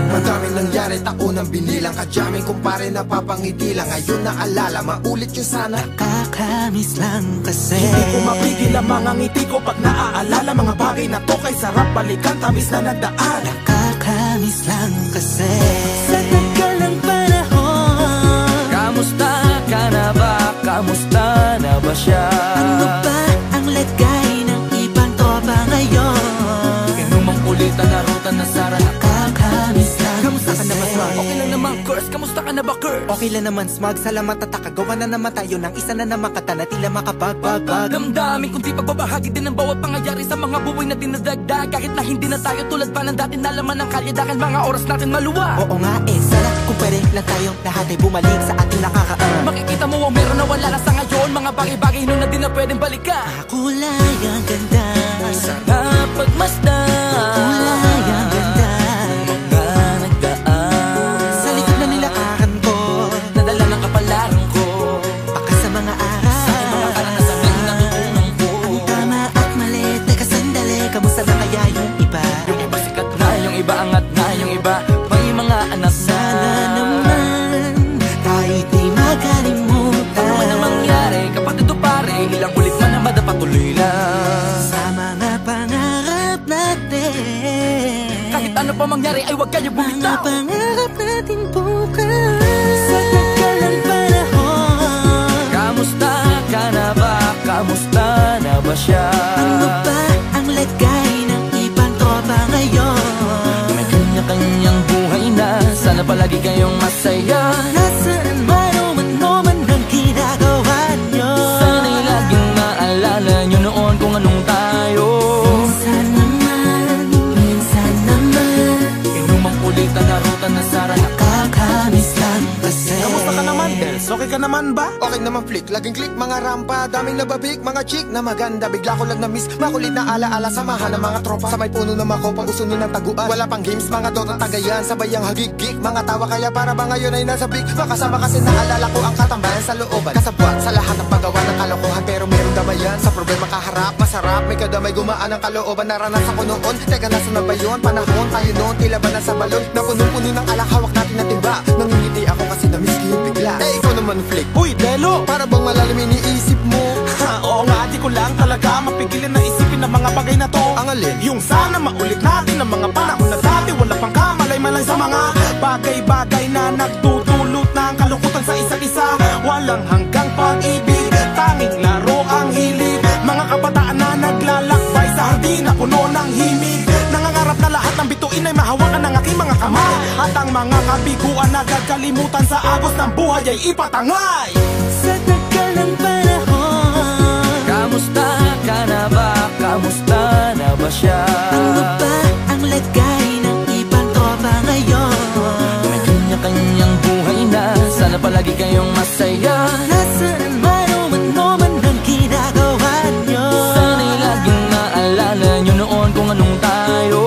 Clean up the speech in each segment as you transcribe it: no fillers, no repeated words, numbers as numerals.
Madaming nangyari, taunang binilang, kadyaming kumpare napapangiti lang. Ngayon naalala, maulit yung sana. Nakakamiss lang kasi hindi ko mapigil ang mga ngiti ko pag naaalala. Mga bagay na to kay sarap balikan, tamis na nagdaan. Nakakamiss lang kasi sa tagal ng panahon. Kamusta ka na ba? Kamusta na ba siya? Ano ba ang lagay ng ibang tropa ngayon? Inumang ulitan na ruta na sara. Nakakamiss lang. Kamusta ka na ba, Smug? Okay lang naman, Curse. Kamusta ka na ba, Curse? Okay lang naman, Smug. Salamat at nakagawa na naman tayo ng isa na naman kata na tila makabagbag. Damdamin kundi pagbabahagi din ng bawat pangyayari sa mga buhay na dinadagdag. Kahit na hindi na tayo tulad pa ng dati, nalaman ng kalye dahil mga oras natin maluwa. Oo nga sana kung pwede lang tayo lahat ay bumalik sa ating nakakaan. Makikita mo ang meron na wala na sa ngayon. Mga bagay-bagay nun na di na pwedeng balikan. Kulay ang ganda, sarap pagmasdan. kulay ang ganda. Mga nagdaan Sa likod na nilakaran ko, nadala ng kapalaran ko. baka sa mga aral, Sa aking mga karanasan ay natutunan ko. ang tama at mali. Teka sandali, kamusta na kaya yung iba? Yung iba sikat na, yung iba angat na, yung iba may mga anak na. Sana naman tayo'y di makalimutan. Ano man ang mangyari, kapatid o pare, ilang ulit man na madapatuloy lang. Sa mga pangarap natin, Kahit ano pa mangyari ay huwag kayo mga bumitaw. pangarap natin bukas. Sa tagal ng panahon, Kamusta ka na ba? Kamusta na ba siya? ano ba ang lagay ng ibang tropa ngayon? May kanya-kanyang buhay na, sana palagi kayong masaya. Nasaan man o man ang ginagawa nyo? Sana'y laging maalala nyo noon kung anong tayo. Minsan naman Inumang ulitan na ruta na sara. nakakamiss lang kasi. Kamusta ka naman, Dels? Okay ka naman ba? Okay naman flick, laging click, mga rampa, daming nababik, mga chick na maganda. Bigla ko lang na-miss, makulit na alaala, samahan ng mga tropa. Sa may puno na makopa, gusto nyo ng taguan. Wala pang games, mga dotang tagayan, sabayang hagig-gig. Mga tawa kaya para ba ngayon ay nasa big. Makasama kasi naalala ko ang katambayan sa looban. Kasabwat sa lahat ng paggawa ng kalokohan, pero merong damayan. Sa problema kaharap, masarap, may kadamay gumaan ang kalooban. Naranasan ko noon, teka nasa na ba yun? Panahon tayo noon, tila ba nasa balon? Na punong-puno ng alak, hawak natin ng timba. Nangingiti ako kasi na-miss ko yung bigla. Eh, ikaw naman flick, Uy, Delo! para bang malalim iniisip mo? Ha, oo nga, di ko lang talaga mapigilin na isipin ang mga bagay na to. Ang alin? Yung sana maulit natin ang mga panahon na dati. Wala pang kamalay-malay sa mga bagay-bagay na nagtutulot ng kalungkutan sa isa't isa. Walang hanggang pag-ibig, tanging laro ang hilig. Mga kabataan na naglalakbay sa hardin na puno ng himig. Nangangarap na lahat ng bituin ay mahawakan ng aking mga kamay. At ang mga kabiguan na gagalimutan sa agos ng buhay ay ipatangay. Sa tagal ng panahon, Kamusta ka na ba? Kamusta na ba siya? ano ba ang lagay ng ibang tropa ngayon? May kanya-kanyang buhay na, sana palagi kayong masaya. Nasaan man o man ang ginagawa nyo? Sana'y laging maalala nyo noon kung anong tayo.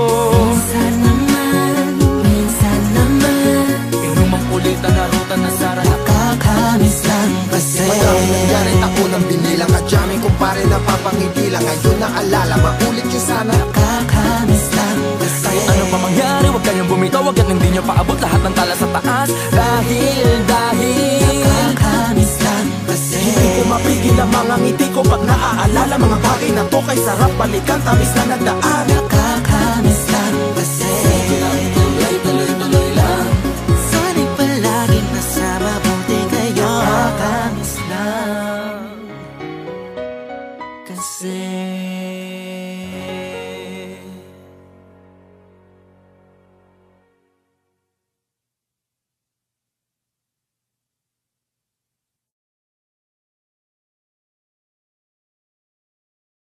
Minsan naman Inumang ulitan na ruta na sara. nakakamiss lang kasi. Madaming nangyari, taunang binilang, kadyaming kumpare napapangiti lang. Ngayon naalala, maulit yung sana. Nakakamiss lang kasi. Kahit ano pa mangyari, huwag kayong bumitaw. Huwag yan hindi nyo paabot lahat ng tala sa taas. Dahil Nakakamiss lang kasi. Hindi ko mapigil ang mga ngiti ko pag naaalala. Mga bagay na to kay sarap balikan, tamis na nagdaan. Nakakamiss